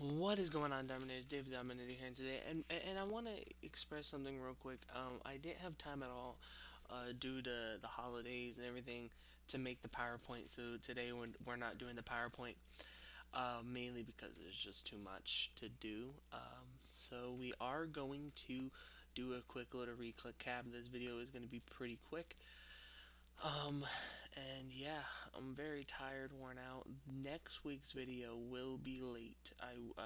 What is going on, Dominators? David Dominator here today, and I want to express something real quick. I didn't have time at all, due to the holidays and everything, to make the PowerPoint. So today we're not doing the PowerPoint, mainly because there's just too much to do. So we are going to do a quick little recap. This video is going to be pretty quick. Um, and yeah, I'm very tired, worn out. Next week's video will be late.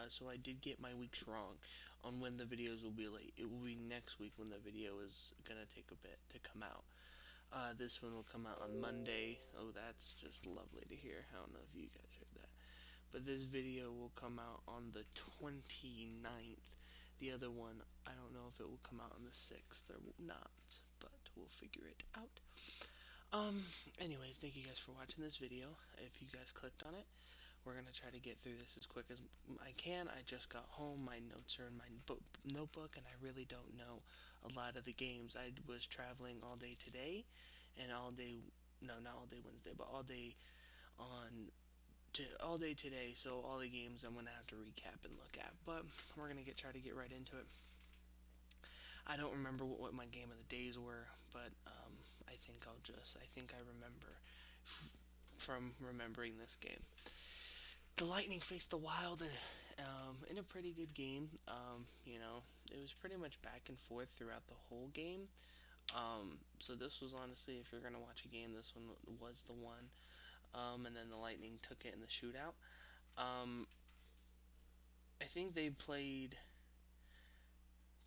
So I did get my weeks wrong on when the videos will be late. It will be next week when the video is gonna take a bit to come out. This one will come out on Monday. Oh, that's just lovely to hear. I don't know if you guys heard that. But this video will come out on the 29th. The other one, I don't know if it will come out on the 6th or not, but we'll figure it out. Um, Anyways, thank you guys for watching this video. If you guys clicked on it, we're gonna try to get through this as quick as I can. I just got home, my notes are in my notebook, and I really don't know a lot of the games. I was traveling all day today, and all day, no, not all day Wednesday, but all day today. So all the games I'm gonna have to recap and look at. But we're gonna try to get right into it. I don't remember what my game of the days were, but I think I remember from remembering this game. The Lightning faced the Wild in a pretty good game. It was pretty much back and forth throughout the whole game. So this was honestly, if you're gonna watch a game, this one was the one. And then the Lightning took it in the shootout. Um, I think they played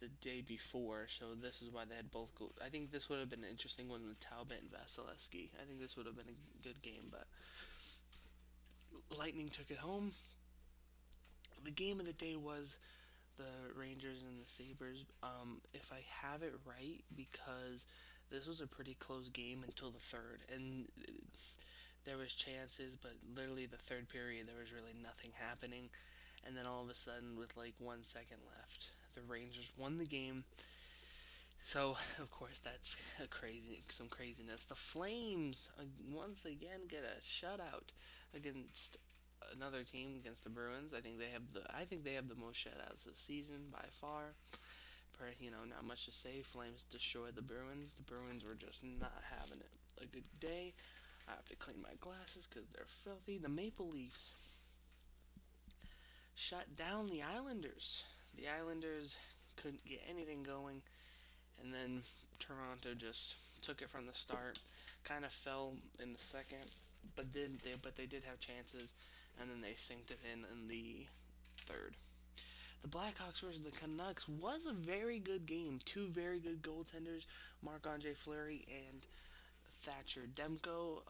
the day before, so this is why they had both goals. I think this would have been an interesting one with Talbot and Vasilevsky. I think this would have been a good game, but Lightning took it home. The game of the day was the Rangers and the Sabres. If I have it right, because this was a pretty close game until the third, and there was chances, but literally the third period there was really nothing happening, and then all of a sudden, with like 1 second left, the Rangers won the game. So of course that's some craziness. The Flames once again get a shutout against another team, against the Bruins. I think they have the most shutouts this season by far. Not much to say. Flames destroyed the Bruins. The Bruins were just not having it a good day. I have to clean my glasses because they're filthy. The Maple Leafs shut down the Islanders. The Islanders couldn't get anything going, and then Toronto just took it from the start. Kind of fell in the second, but they did have chances, and then they synced it in the third. The Blackhawks versus the Canucks was a very good game. Two very good goaltenders, Marc-Andre Fleury and Thatcher Demko.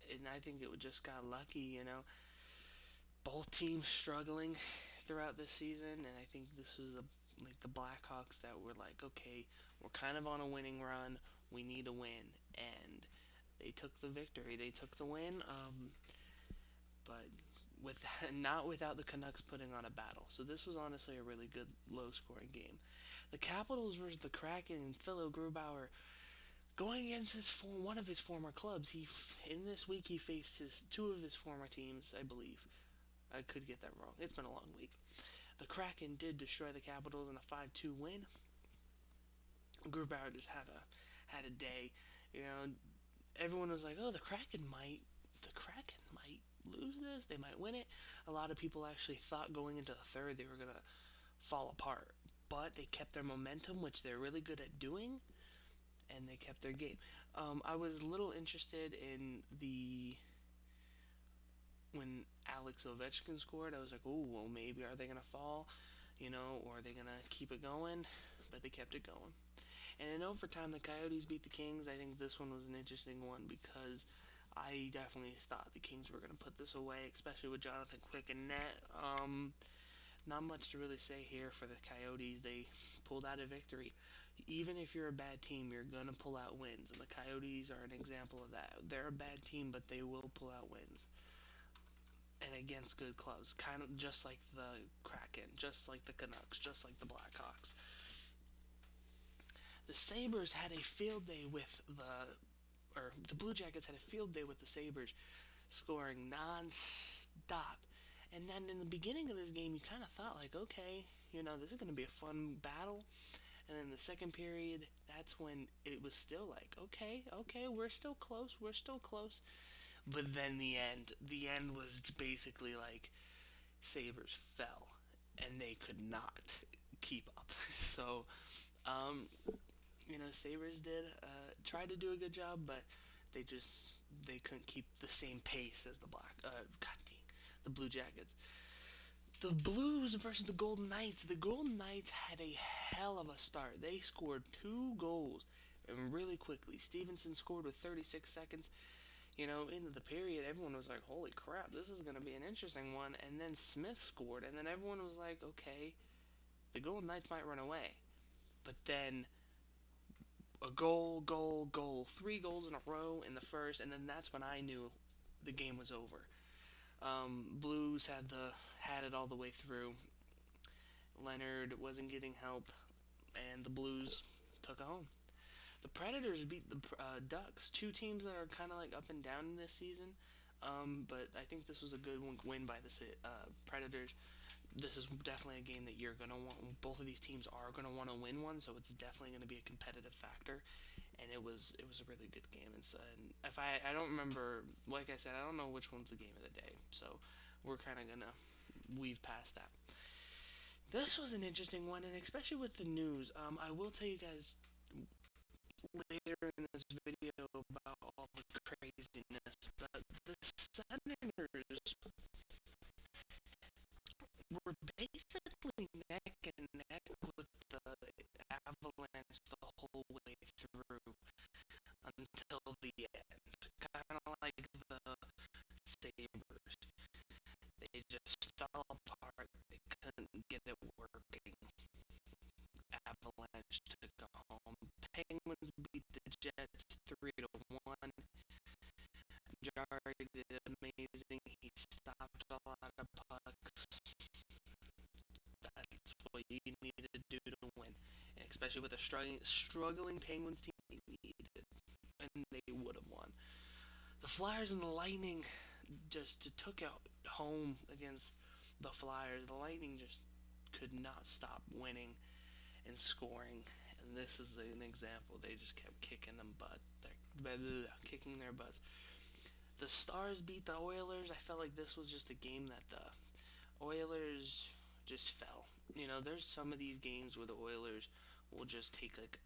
And I think it just got lucky. Both teams struggling throughout this season, and I think this was like the Blackhawks that were like, okay, we're kind of on a winning run. We need a win, and they took the victory. They took the win. But with not without the Canucks putting on a battle. So this was honestly a really good low-scoring game. The Capitals versus the Kraken. Philo Grubauer going against one of his former clubs. In this week he faced two of his former teams, I believe. I could get that wrong. It's been a long week. The Kraken did destroy the Capitals in a 5-2 win. Grubauer just had a day. Everyone was like, "Oh, the Kraken might lose this. They might win it." A lot of people actually thought going into the third they were gonna fall apart, but they kept their momentum, which they're really good at doing, and they kept their game. I was a little interested in the when Alex Ovechkin scored. I was like, "Oh, well, maybe are they gonna fall, or are they gonna keep it going?" But they kept it going. And in overtime, the Coyotes beat the Kings. I think this one was an interesting one because I definitely thought the Kings were going to put this away, especially with Jonathan Quick and net. Not much to really say here for the Coyotes. They pulled out a victory. Even if you're a bad team, you're going to pull out wins. And the Coyotes are an example of that. They're a bad team, but they will pull out wins. And against good clubs. Kind of just like the Kraken, just like the Canucks, just like the Blackhawks. The Sabres had a field day with the Blue Jackets had a field day with the Sabres, scoring non-stop. And then in the beginning of this game, you kind of thought like, okay, this is going to be a fun battle. And then the second period, that's when it was still like, okay, okay, we're still close, we're still close. But then the end was basically like Sabres fell, and they could not keep up. So, um, Sabres did try to do a good job, but they just they couldn't keep the same pace as God dang, the Blue Jackets. The Blues versus the Golden Knights. The Golden Knights had a hell of a start. They scored 2 goals and really quickly. Stevenson scored with 36 seconds. Into the period, everyone was like, holy crap, this is going to be an interesting one. And then Smith scored, and then everyone was like, okay, the Golden Knights might run away. But then a goal, goal, goal, 3 goals in a row in the first, and then that's when I knew the game was over. Blues had it all the way through. Leonard wasn't getting help, and the Blues took it home. The Predators beat the Ducks, two teams that are kind of like up and down in this season. But I think this was a good win by the Predators. This is definitely a game that you're gonna want. Both of these teams are gonna want to win one, so it's definitely gonna be a competitive factor. And it was a really good game. And if I don't remember, like I said, I don't know which one's the game of the day, so we're kind of gonna weave past that. This was an interesting one, and especially with the news. I will tell you guys later in this video about all the craziness, but the Senators were basically neck and neck with the Avalanche the whole way through until the end. Kind of like the Sabres. They just fell apart. They couldn't get it working. Avalanche took it home. Penguins beat the Jets 3-1. Jari did amazing. He stopped a lot of pucks. That's what you need to do to win, and especially with a struggling Penguins team, they needed, and they would have won. The Flyers and the Lightning just took it home against the Flyers. The Lightning just could not stop winning and scoring, and this is an example. They just kept kicking them butt. They're kicking their butts. The Stars beat the Oilers. I felt like this was just a game that the Oilers just fell. There's some of these games where the Oilers will just take like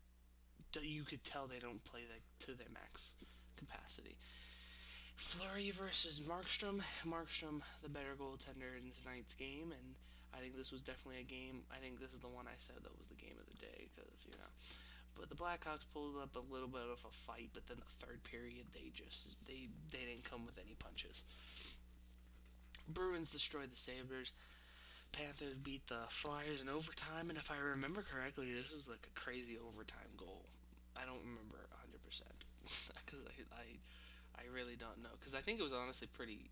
you could tell they don't play like to their max capacity. Fleury versus Markstrom. Markstrom, the better goaltender in tonight's game, and I think this was definitely a game. I think this is the one I said that was the game of the day because. But the Blackhawks pulled up a little bit of a fight, but then the third period they didn't come with any punches. Bruins destroyed the Sabres. Panthers beat the Flyers in overtime, and if I remember correctly, this was like a crazy overtime goal. I don't remember 100% because I really don't know because I think it was honestly pretty.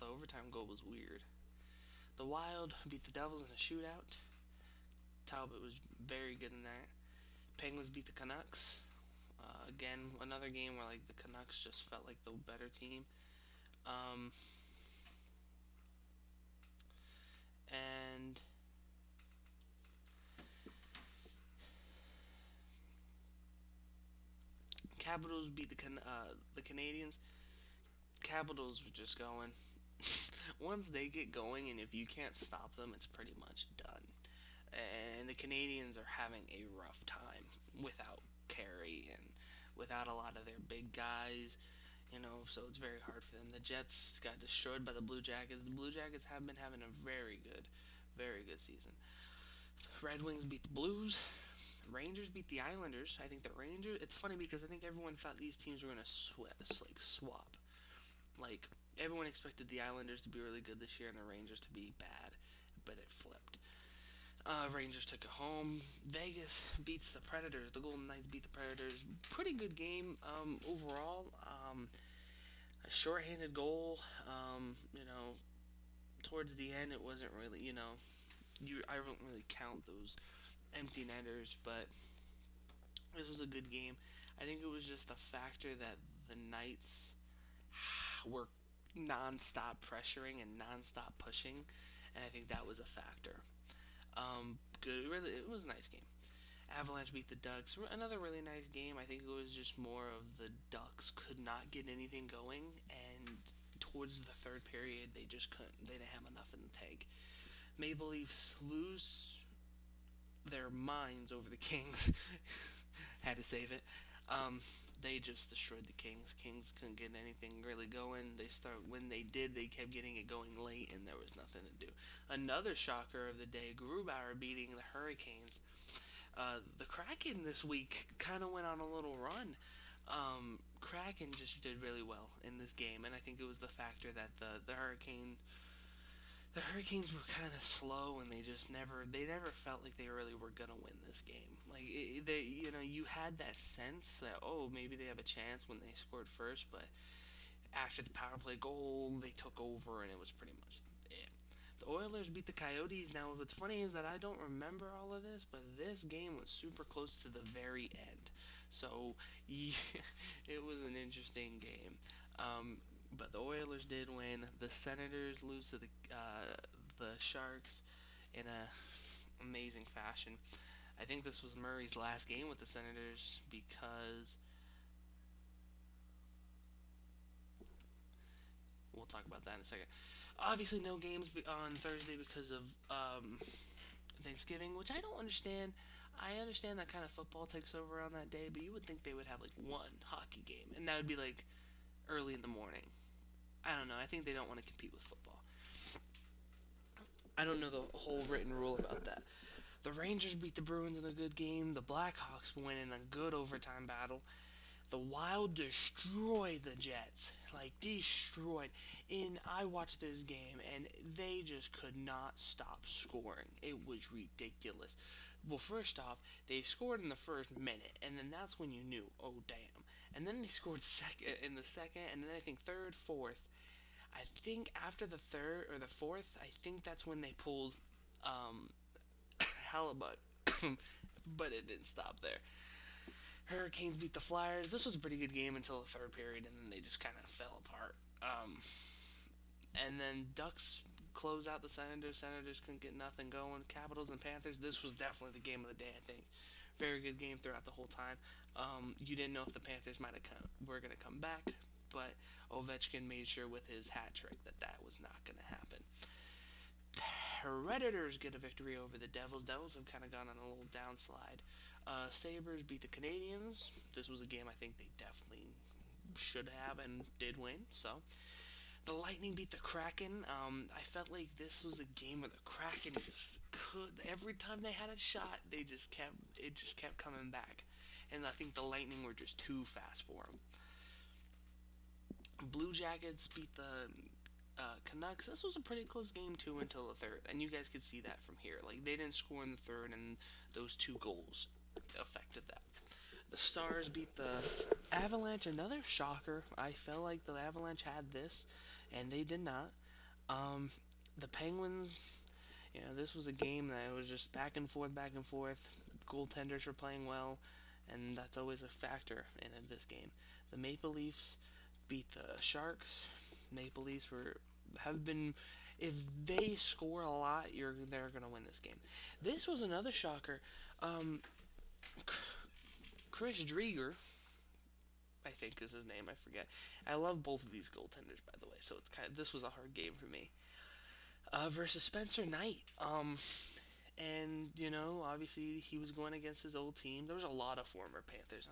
The overtime goal was weird. The Wild beat the Devils in a shootout. Talbot was very good in that. Penguins beat the Canucks. Again, another game where like the Canucks just felt like the better team. Um, and Capitals beat the Canadians. Capitals were just going. Once they get going, and if you can't stop them, it's pretty much done. And the Canadians are having a rough time without Carey and without a lot of their big guys. So it's very hard for them. The Jets got destroyed by the Blue Jackets. The Blue Jackets have been having a very good season. Red Wings beat the Blues. Rangers beat the Islanders. I think the Rangers. It's funny because I think everyone thought these teams were gonna swap. Like everyone expected the Islanders to be really good this year and the Rangers to be bad, but it flipped. Rangers took it home. Vegas beats the Predators. The Golden Knights beat the Predators. Pretty good game overall. A shorthanded goal. Towards the end, it wasn't really. I don't really count those empty netters, but this was a good game. I think it was just the factor that the Knights were non-stop pressuring and non-stop pushing, and I think that was a factor. Good, really, it was a nice game. Avalanche beat the Ducks. Another really nice game. I think it was just more of the Ducks could not get anything going, and towards the third period, they just couldn't. They didn't have enough in the tank. Maple Leafs lose their minds over the Kings. Had to save it. They just destroyed the Kings. Kings couldn't get anything really going. They start when they did, they kept getting it going late, and there was nothing to do. Another shocker of the day: Grubauer beating the Hurricanes. The Kraken this week kind of went on a little run. Kraken just did really well in this game, and I think it was the factor that the Hurricanes were kind of slow, and they never felt like they really were gonna win this game. Like you had that sense that, oh, maybe they have a chance when they scored first, but after the power play goal, they took over, and it was pretty much it. The Oilers beat the Coyotes. Now, what's funny is that I don't remember all of this, but this game was super close to the very end. So, yeah, it was an interesting game. But the Oilers did win. The Senators lose to the Sharks in a amazing fashion. I think this was Murray's last game with the Senators because we'll talk about that in a second. Obviously, no games on Thursday because of Thanksgiving, which I don't understand. I understand that kind of football takes over on that day, but you would think they would have like one hockey game, and that would be like early in the morning. I don't know. I think they don't want to compete with football. I don't know the whole written rule about that. The Rangers beat the Bruins in a good game. The Blackhawks win in a good overtime battle. The Wild destroyed the Jets, like destroyed. And I watched this game, and they just could not stop scoring. It was ridiculous. Well, first off, they scored in the first minute, and then that's when you knew, oh damn. And then they scored second in the second, and then I think third, fourth. I think after the third or the fourth, I think that's when they pulled um, Halibut, but it didn't stop there. Hurricanes beat the Flyers. This was a pretty good game until the third period, and then they just kind of fell apart. And then Ducks close out the Senators. Senators couldn't get nothing going. Capitals and Panthers. This was definitely the game of the day, I think. Very good game throughout the whole time. You didn't know if the Panthers were going to come back, but Ovechkin made sure with his hat trick that that was not going to happen. Predators get a victory over the Devils. Devils have kind of gone on a little downslide. Sabres beat the Canadians. This was a game I think they definitely should have and did win. So the Lightning beat the Kraken. I felt like this was a game where the Kraken just could every time they had a shot, it just kept coming back, and I think the Lightning were just too fast for them. Blue Jackets beat the Canucks. This was a pretty close game too until the third, and you guys could see that from here. Like they didn't score in the third, and those two goals affected that. The Stars beat the Avalanche. Another shocker. I felt like the Avalanche had this, and they did not. Um, the Penguins. This was a game that was just back and forth, back and forth. Goaltenders were playing well, and that's always a factor in this game. The Maple Leafs beat the Sharks. Maple Leafs have been, if they score a lot, they're gonna win this game. This was another shocker. Chris Drieger, I think is his name. I forget. I love both of these goaltenders, by the way. So this was a hard game for me. Versus Spencer Knight. And obviously he was going against his old team. There was a lot of former Panthers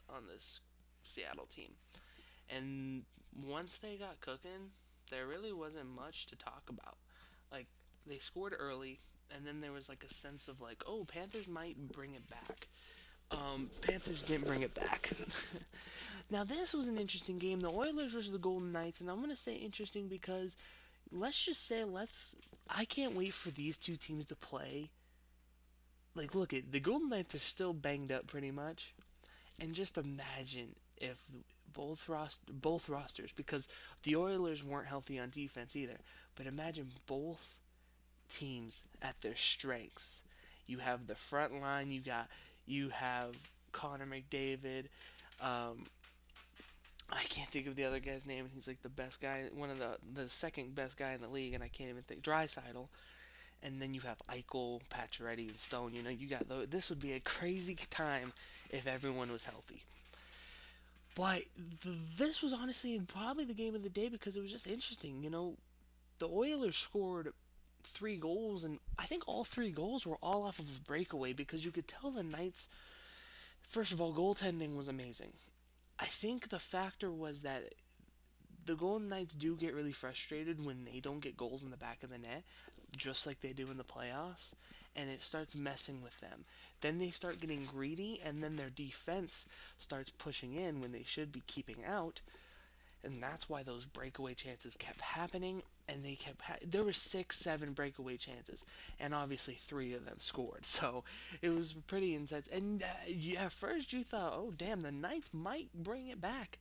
on this Seattle team. And once they got cooking, there really wasn't much to talk about. Like they scored early, and then there was like a sense of like, oh, Panthers might bring it back. Panthers didn't bring it back. Now this was an interesting game. The Oilers versus the Golden Knights, and I'm gonna say interesting because let's just say I can't wait for these two teams to play. Like, look at the Golden Knights are still banged up pretty much, and just imagine if both rosters, because the Oilers weren't healthy on defense either, but imagine both teams at their strengths. You have the front line. You have Connor McDavid, um, I can't think of the other guy's name. He's like the best guy, one of the second best guy in the league, and I can't even think. Drysidle, and then you have Eichel, Pacioretty, and Stone. You know, you got this would be a crazy time if everyone was healthy. But this was honestly probably the game of the day because it was just interesting. You know, the Oilers scored 3 goals, and I think all 3 goals were all off of a breakaway because you could tell the Knights. First of all, goaltending was amazing. I think the factor was that the Golden Knights do get really frustrated when they don't get goals in the back of the net, just like they do in the playoffs, and it starts messing with them. Then they start getting greedy, and then their defense starts pushing in when they should be keeping out, and that's why those breakaway chances kept happening. And they kept there were 6, 7 breakaway chances, and obviously 3 of them scored. So it was pretty intense. And at first you thought, oh damn, the Knights might bring it back.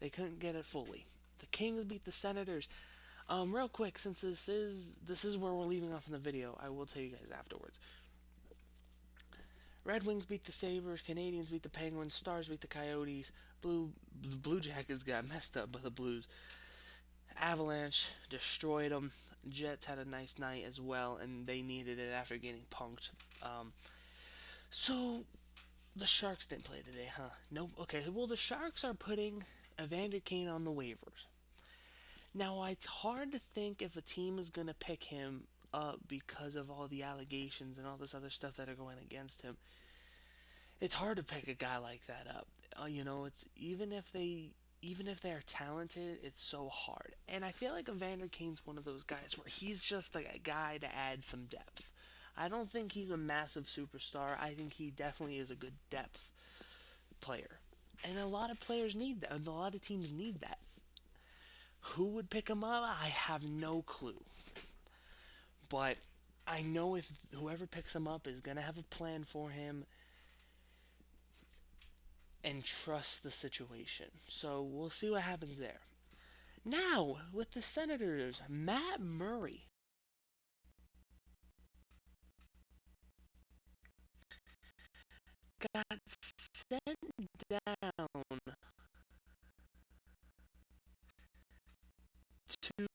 They couldn't get it fully. The Kings beat the Senators. Real quick, since this is where we're leaving off in the video, I will tell you guys afterwards. Red Wings beat the Sabres, Canadians beat the Penguins, Stars beat the Coyotes, Blue Jackets got messed up by the Blues. Avalanche destroyed them. Jets had a nice night as well, and they needed it after getting punked. Um, so the Sharks didn't play today, huh? Nope. Okay. Well, the Sharks are putting Evander Kane on the waivers. Now, it's hard to think if a team is going to pick him up because of all the allegations and all this other stuff that are going against him. It's hard to pick a guy like that up. You know, it's even if they're talented, it's so hard. And I feel like Evander Kane's one of those guys where he's just like a guy to add some depth. I don't think he's a massive superstar. I think he definitely is a good depth player. And a lot of players need that. And a lot of teams need that. Who would pick him up? I have no clue. But I know if whoever picks him up is going to have a plan for him and trust the situation. So we'll see what happens there. Now, with the Senators, Matt Murray got sent down to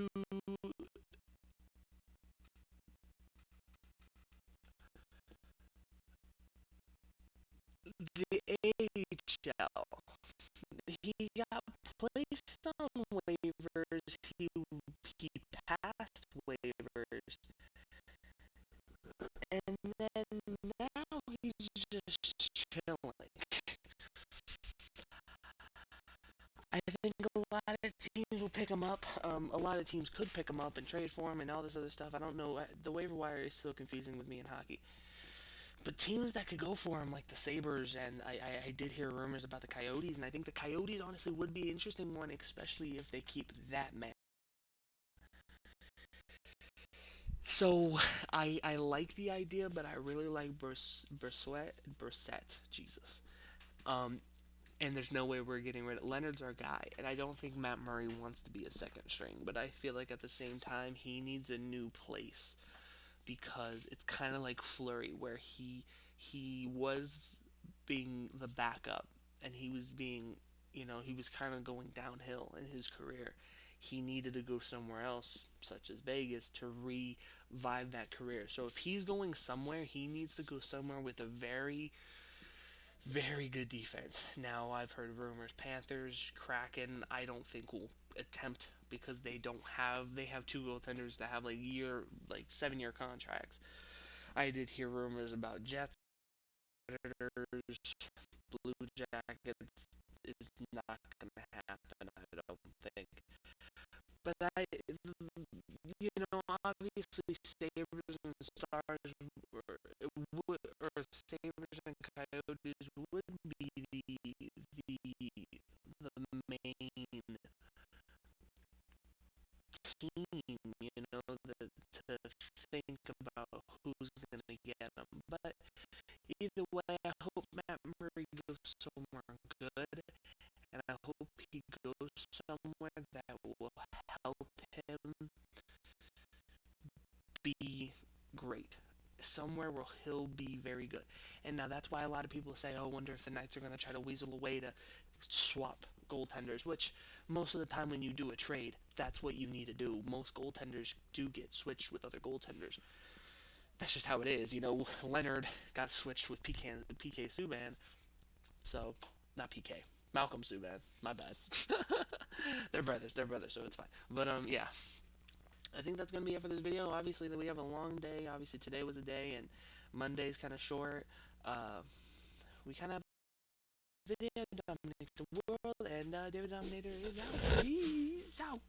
the AHL. He got placed on waivers. He passed waivers, and then now he's just chilling. I think a lot of teams will pick him up. A lot of teams could pick him up and trade for him and all this other stuff. I don't know. The waiver wire is still confusing with me in hockey. But teams that could go for him, like the Sabres, and I did hear rumors about the Coyotes, and I think the Coyotes honestly would be an interesting one, especially if they keep that man. So I like the idea, but I really like Brissett, Jesus. Um, and there's no way we're getting rid of Leonard's our guy, and I don't think Matt Murray wants to be a second string, but I feel like at the same time he needs a new place because it's kind of like Fleury where he was being the backup and he was being, he was kind of going downhill in his career. He needed to go somewhere else, such as Vegas, to revive that career. So if he's going somewhere, he needs to go somewhere with a very, very good defense. Now, I've heard rumors Panthers, Kraken, I don't think will attempt because they have 2 goaltenders that have like 7-year contracts. I did hear rumors about Jets, Predators, Blue Jackets is not going to happen, I don't think. But obviously Sabres and Stars or Sabres and Coyotes would be the main team, to think about who's going to get them. But either way, I hope Matt Murray goes somewhere good, and I hope he goes somewhere that will help him be great. Somewhere where he'll be very good. And now that's why a lot of people say, oh, I wonder if the Knights are going to try to weasel a way to swap goaltenders, which most of the time when you do a trade, that's what you need to do. Most goaltenders do get switched with other goaltenders. That's just how it is. Leonard got switched with PK Subban, so not PK. Malcolm Subban. My bad. They're brothers. They're brothers, so it's fine. But yeah. I think that's gonna be it for this video. Obviously, that we have a long day. Obviously, today was a day, and Monday's kind of short. We kind of video dominate the world, and David Dominator is out. Peace out.